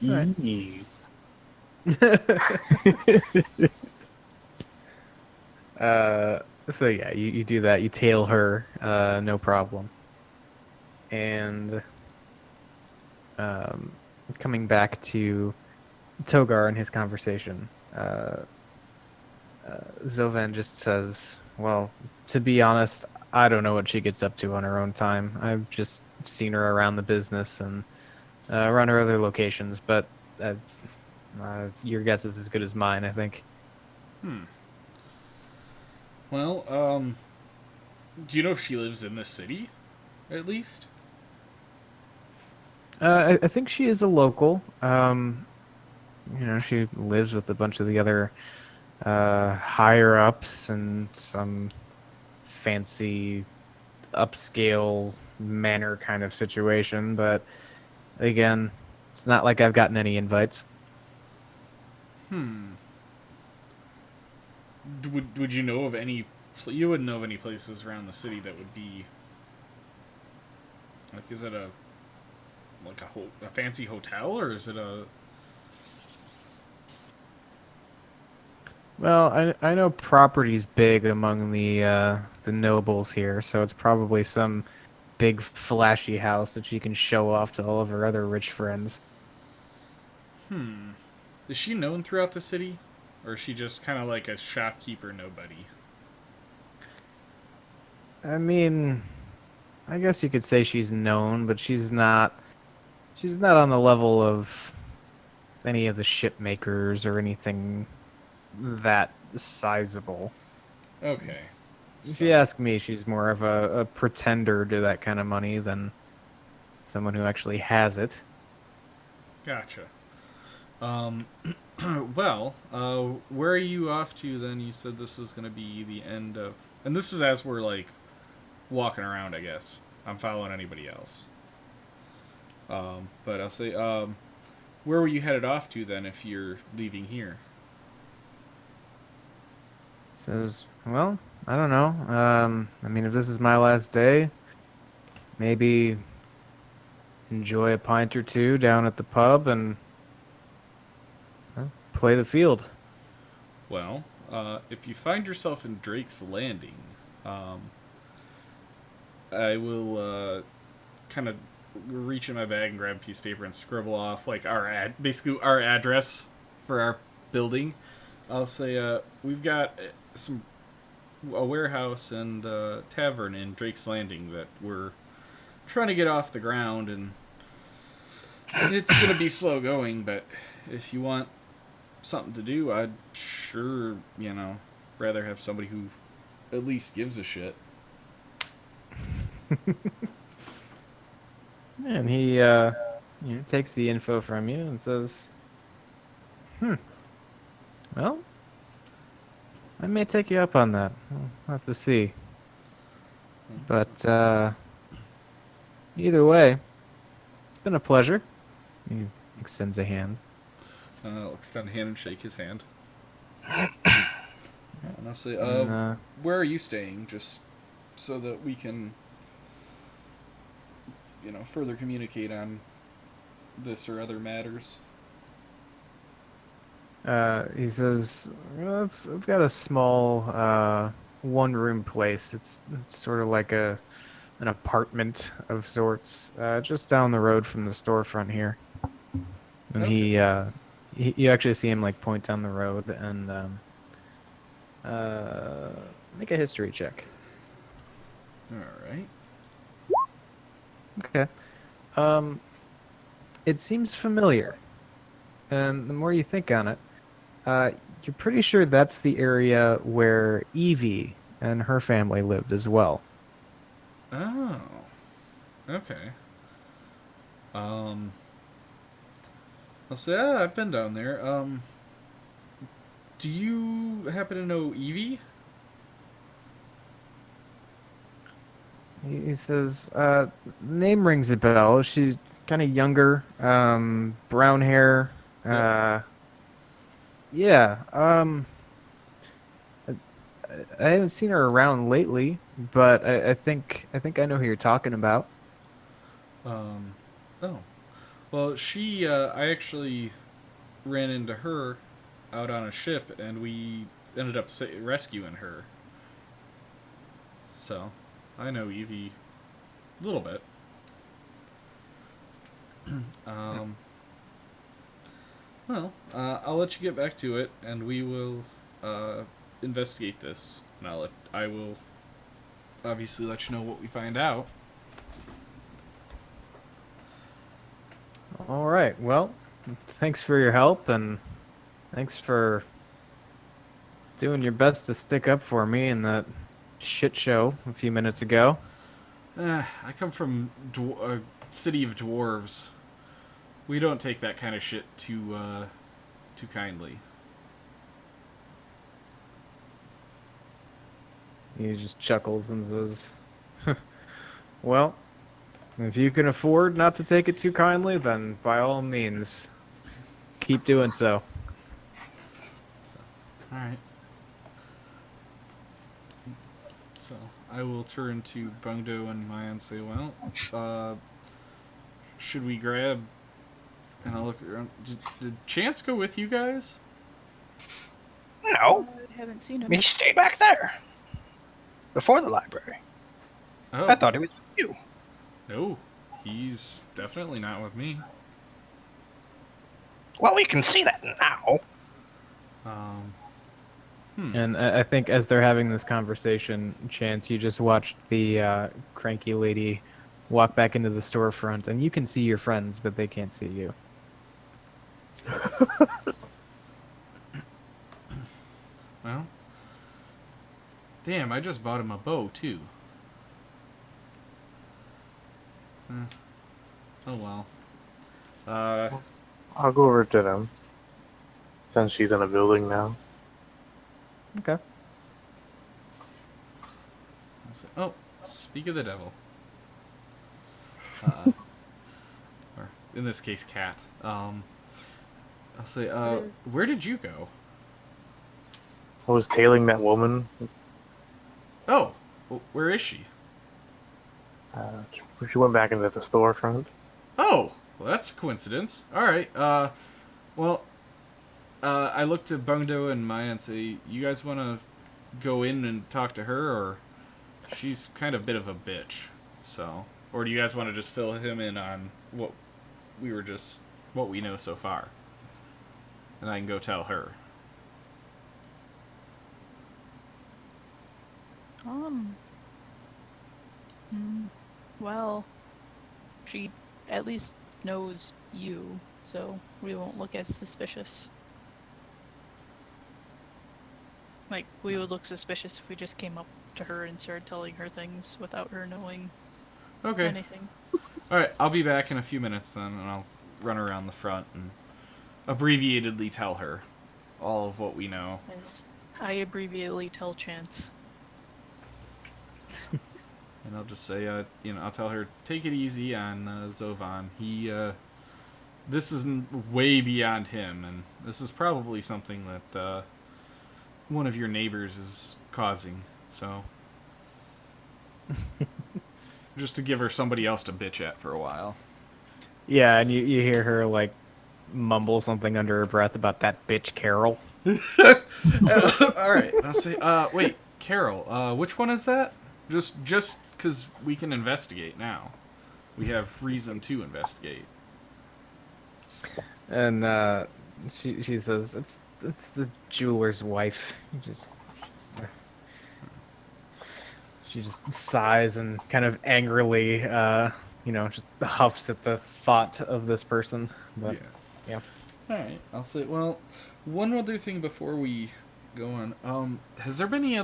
Right. Eee. So yeah, you do that. You tail her, no problem. And um, coming back to Togar and his conversation, Zovan just says, "Well, to be honest, I don't know what she gets up to on her own time. I've just seen her around the business and around her other locations, but uh, your guess is as good as mine, I think." Well, do you know if she lives in the city, at least? I think she is a local. She lives with a bunch of the other higher ups and some fancy upscale manor kind of situation, but again, it's not like I've gotten any invites. Would you know of any? You wouldn't know of any places around the city that would be like. Is it a fancy hotel, or is it a? Well, I know property's big among the nobles here, so it's probably some big flashy house that she can show off to all of her other rich friends. Is she known throughout the city, or is she just kind of like a shopkeeper nobody? I mean, I guess you could say she's known, but she's not on the level of any of the ship makers or anything that sizable. Okay. If So, you ask me, she's more of a pretender to that kind of money than someone who actually has it. gotcha. Um, well, where are you off to then? You said this is going to be the end of. And this is as we're like walking around, I guess. I'm following anybody else. But I'll say, where were you headed off to then if you're leaving here? Says, well, I don't know. I mean, if this is my last day, maybe enjoy a pint or two down at the pub and play the field. Well, if you find yourself in Drake's Landing, um, I will kind of reach in my bag and grab a piece of paper and scribble off like basically our address for our building. I'll say we've got a warehouse and tavern in Drake's Landing that we're trying to get off the ground, and it's gonna be slow going. But if you want something to do, I'd sure rather have somebody who at least gives a shit. And he takes the info from you and says, well, I may take you up on that. We'll have to see. But either way, it's been a pleasure." He extends a hand. I'll extend a hand and shake his hand. And I'll say, And, where are you staying? Just so that we can, further communicate on this or other matters. he says, well, I've got a small one-room place. It's sort of like an apartment of sorts, just down the road from the storefront here. And Okay. you actually see him like point down the road and make a history check. All right. Okay. It seems familiar, and the more you think on it, you're pretty sure that's the area where Evie and her family lived as well. Oh. Okay. I'll say, I've been down there. Do you happen to know Evie? He says, name rings a bell. She's kind of younger, brown hair. Yep. Yeah. I haven't seen her around lately, but I think I know who you're talking about. Oh. Well, she, I actually ran into her out on a ship, and we ended up rescuing her. So, I know Evie a little bit. Well, I'll let you get back to it, and we will investigate this. And I will obviously let you know what we find out. All right. Well, thanks for your help, and thanks for doing your best to stick up for me in that shit show a few minutes ago. I come from a city of dwarves. We don't take that kind of shit too kindly. He just chuckles and says, well, if you can afford not to take it too kindly, then by all means, keep doing so. So, all right. So I will turn to Bungdo and Maya and say, well, should we grab... And I'll look around. Did Chance go with you guys? No, I haven't seen him. he stayed back there before the library. Oh. I thought it was you. No, he's definitely not with me. Well, we can see that now. And I think as they're having this conversation, Chance, you just watched the cranky lady walk back into the storefront, and you can see your friends, but they can't see you. Well, damn, I just bought him a bow, too. Oh, well. I'll go over to them. Since she's in a building now. Okay. Oh, speak of the devil. Or, in this case, cat. I'll say, where did you go? I was tailing that woman. Oh, where is she? She went back into the storefront. Oh, well, that's a coincidence. All right. Well, I look to Bungdo and Maya and say, you guys want to go in and talk to her, or she's kind of a bit of a bitch. So, or do you guys want to just fill him in on what we know so far, and I can go tell her. Well, she at least knows you, so we won't look as suspicious. Like, we would look suspicious if we just came up to her and started telling her things without her knowing anything. Alright, I'll be back in a few minutes then, and I'll run around the front and abbreviatedly tell her all of what we know. As I abbreviatedly tell Chance. And I'll just say, I'll tell her, take it easy on Zovan. This is way beyond him, and this is probably something that one of your neighbors is causing. So, just to give her somebody else to bitch at for a while. Yeah, and you hear her, like, mumble something under her breath about that bitch Carol. Alright, I'll say, wait, Carol, which one is that? Just because we can investigate now. We have reason to investigate. And she says, it's the jeweler's wife. She just sighs and kind of angrily, just huffs at the thought of this person. But, yeah. Alright, I'll say, well, one other thing before we go on. Has there been any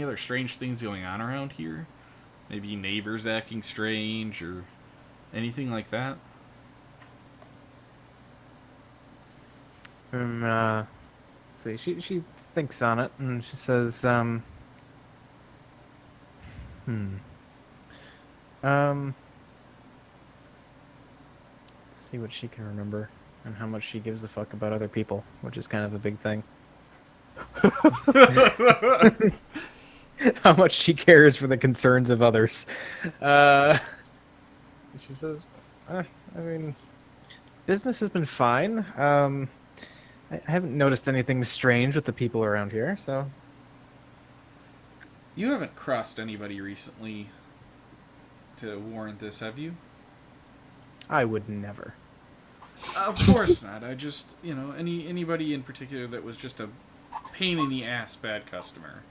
other strange things going on around here? Maybe neighbors acting strange or anything like that? Let's see, she thinks on it and she says, let's see what she can remember and how much she gives a fuck about other people, which is kind of a big thing. How much she cares for the concerns of others. She says, Business has been fine. I haven't noticed anything strange with the people around here, so... You haven't crossed anybody recently to warrant this, have you? I would never. Of course not. I just, anybody in particular that was just a pain in the ass bad customer,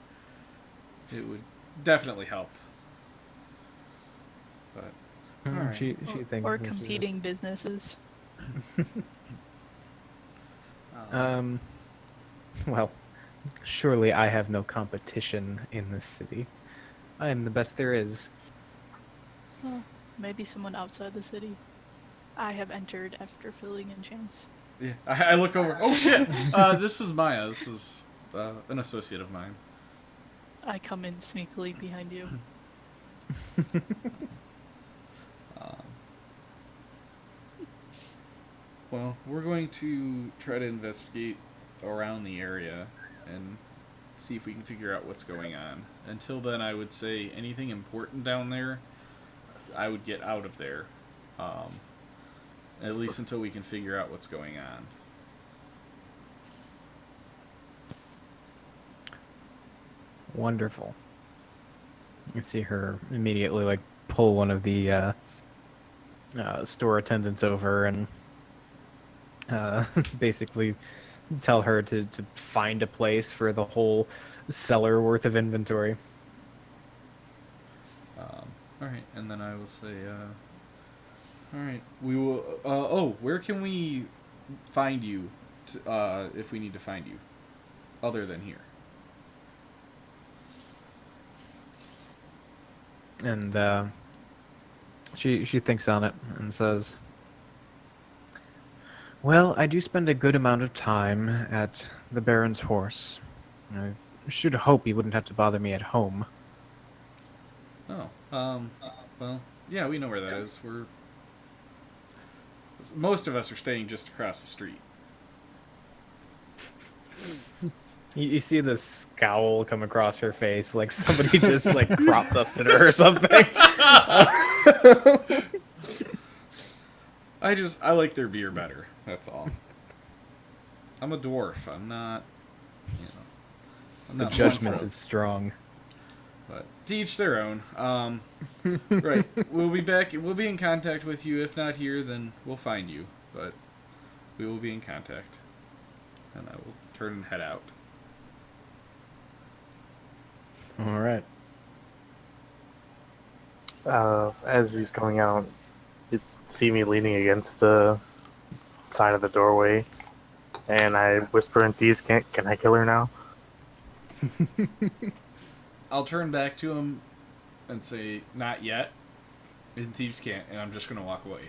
it would definitely help. But all right. She thinks... Or that she competing just- businesses. Well, surely I have no competition in this city. I am the best there is. Well, maybe someone outside the city. I have entered after filling in chance. Yeah, I look over. Oh shit! This is Maya. This is an associate of mine. I come in sneakily behind you. Well, we're going to try to investigate around the area and see if we can figure out what's going on. Until then, I would say anything important down there, I would get out of there. At least until we can figure out what's going on. Wonderful. You see her immediately like pull one of the store attendants over and basically tell her to find a place for the whole cellar worth of inventory. Alright, and then I will say, alright, we will, where can we find you if we need to find you, other than here? And she thinks on it and says, "Well, I do spend a good amount of time at the Baron's Horse. I should hope he wouldn't have to bother me at home." Oh, well, yeah, we know where that is. Most of us are staying just across the street. You see the scowl come across her face, like somebody just like crop dusted her or something. I like their beer better. That's all. I'm a dwarf. I'm not, I'm The not judgment one is strong. But to each their own. Right. We'll be back. We'll be in contact with you. If not here, then we'll find you. But we will be in contact. And I will turn and head out. All right. As he's going out, you see me leaning against the side of the doorway, and I whisper in Thieves' Can I kill her now? I'll turn back to him and say, not yet. And Thieves can't, and I'm just going to walk away.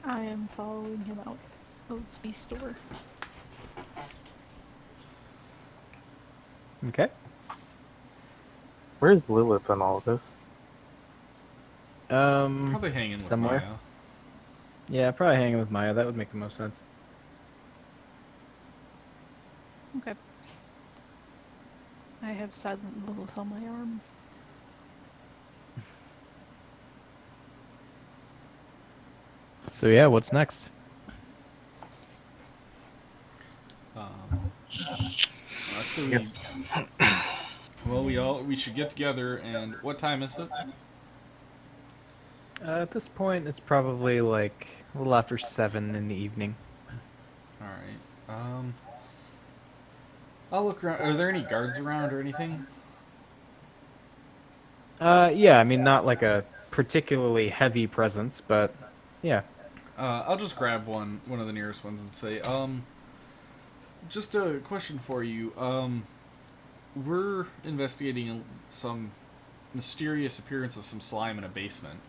I am following him out of the store. Okay. Where's Lilith in all of this? Probably hanging with somewhere. Maya. Yeah, probably hanging with Maya. That would make the most sense. Okay. I have Silent Lilith on my arm. So yeah, what's next? So we should get together. And what time is it? At this point, it's probably like a little after 7 in the evening. All right. I'll look around. Are there any guards around or anything? Yeah, I mean, not like a particularly heavy presence, but yeah. I'll just grab one of the nearest ones and say, just a question for you. We're investigating some mysterious appearance of some slime in a basement.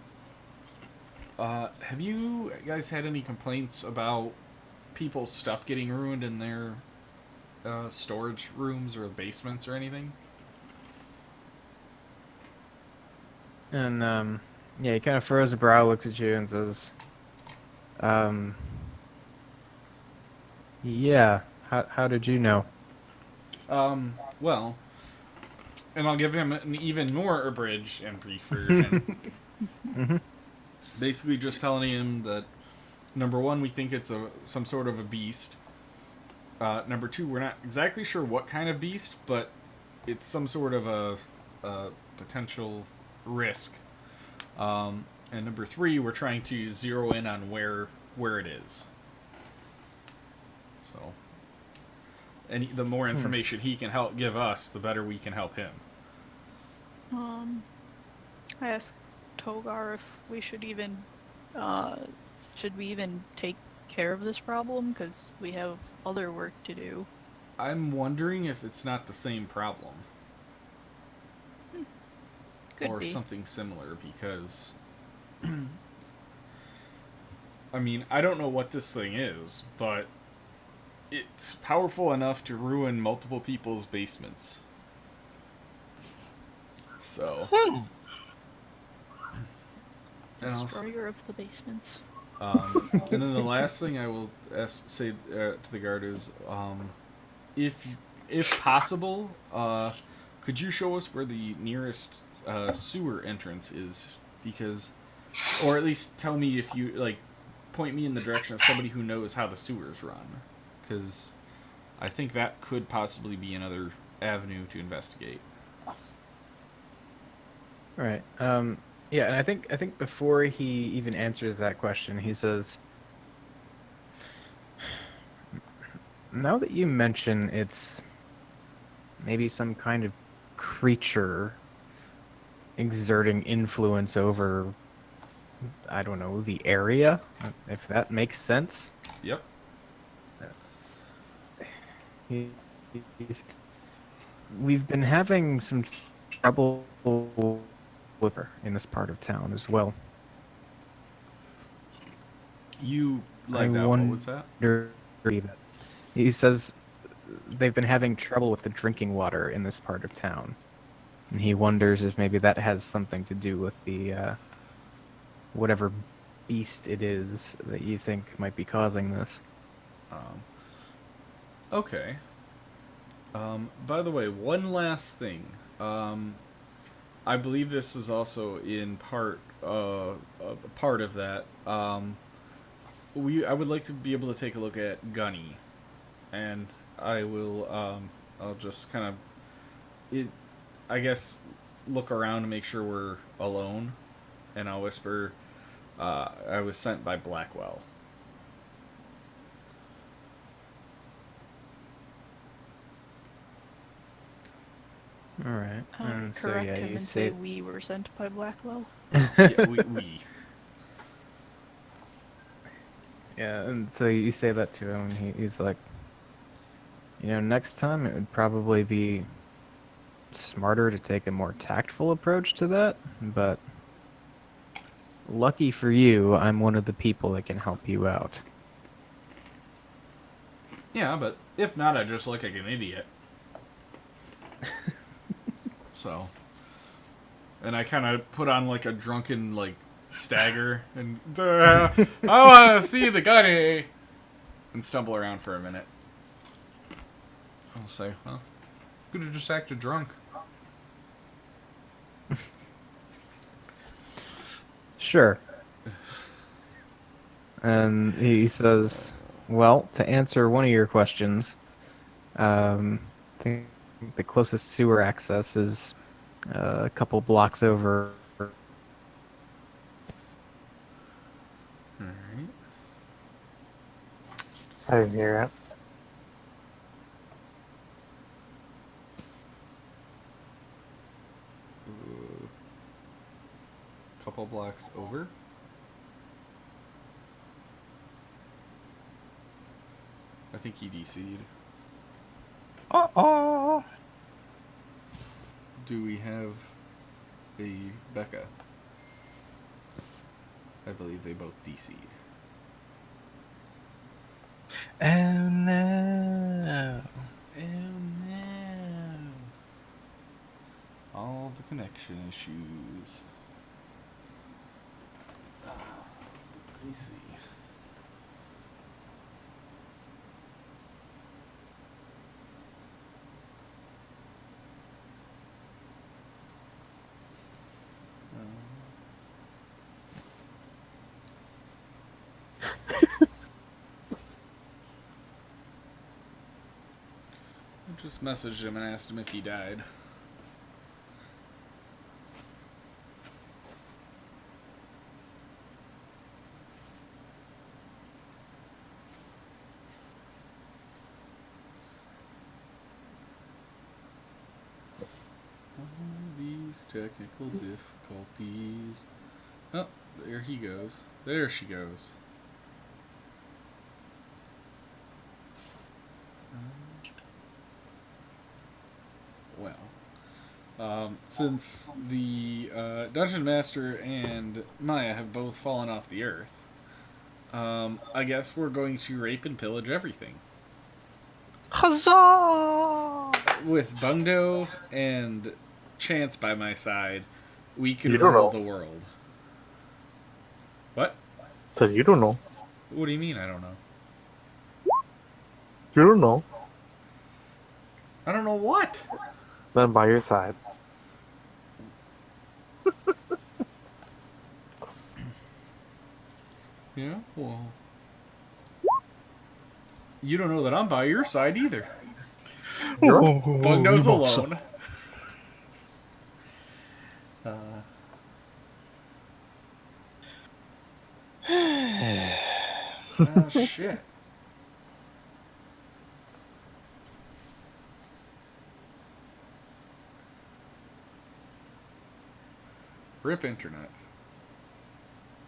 Have you guys had any complaints about people's stuff getting ruined in their storage rooms or basements or anything? And yeah, he kind of furrows a brow, looks at you, and says, yeah. How did you know? Well, and I'll give him an even more abridged and brief version. Mm-hmm. Basically just telling him that number one, we think it's some sort of a beast. Number two, we're not exactly sure what kind of beast, but it's some sort of a potential risk. And number three, we're trying to zero in on where it is. So, and the more information he can help give us, the better we can help him. I asked Togar if we should even take care of this problem, because we have other work to do. I'm wondering if it's not the same problem. Could or be. something similar, because I mean, I don't know what this thing is, but it's powerful enough to ruin multiple people's basements. So Destroyer of the basements. and then the last thing I will say to the guard is, if possible, could you show us where the nearest sewer entrance is? Because, or at least tell me if you point me in the direction of somebody who knows how the sewers run, because I think that could possibly be another avenue to investigate. All right. Yeah, and I think before he even answers that question, he says, now that you mention it's maybe some kind of creature exerting influence over, I don't know, the area, if that makes sense. Yep. We've been having some trouble with her in this part of town as well. You like that? What was that? He says they've been having trouble with the drinking water in this part of town, and he wonders if maybe that has something to do with the whatever beast it is that you think might be causing this. Okay. By the way, one last thing. I believe this is also in part a part of that. I would like to be able to take a look at Gunny, and I will. I'll just kind of, I guess, look around to make sure we're alone, and I'll whisper, "I was sent by Blackwell." All right. And so Correct yeah, him you and say say we were sent by Blackwell. Yeah, we. Yeah, and so you say that to him, and he's like, next time it would probably be smarter to take a more tactful approach to that, but lucky for you, I'm one of the people that can help you out. Yeah, but if not, I just look like an idiot. So, and I kind of put on like a drunken stagger and I want to see the Gunny, and stumble around for a minute. I'll say, well, could have just acted drunk. Sure. And he says, well, to answer one of your questions, I think the closest sewer access is a couple blocks over. Alright. I didn't hear it. Couple blocks over. I think he DC'd. Uh-oh. Do we have a Becca? I believe they both DC'd. Oh no. Oh no. All the connection issues. Let me see. I just messaged him and asked him if he died. All these technical difficulties. Oh, there he goes. There she goes. Well, since the Dungeon Master and Maya have both fallen off the earth, I guess we're going to rape and pillage everything. Huzzah! With Bungdo and Chance by my side, we can You don't rule know. the world. What? Said you don't know. What do you mean I don't know? You don't know. I don't know what? Then by your side. Yeah, well... You don't know that I'm by your side either. Bungdo's alone. Shit. Rip internet.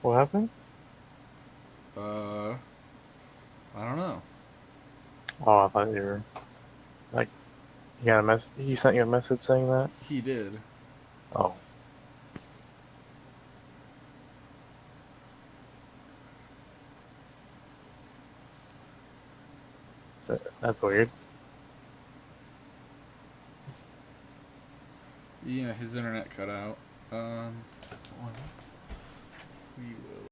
What happened? I don't know. Oh, I thought you were like you got a mess. He sent you a message saying that. He did. Oh. That's weird. Yeah, his internet cut out. We will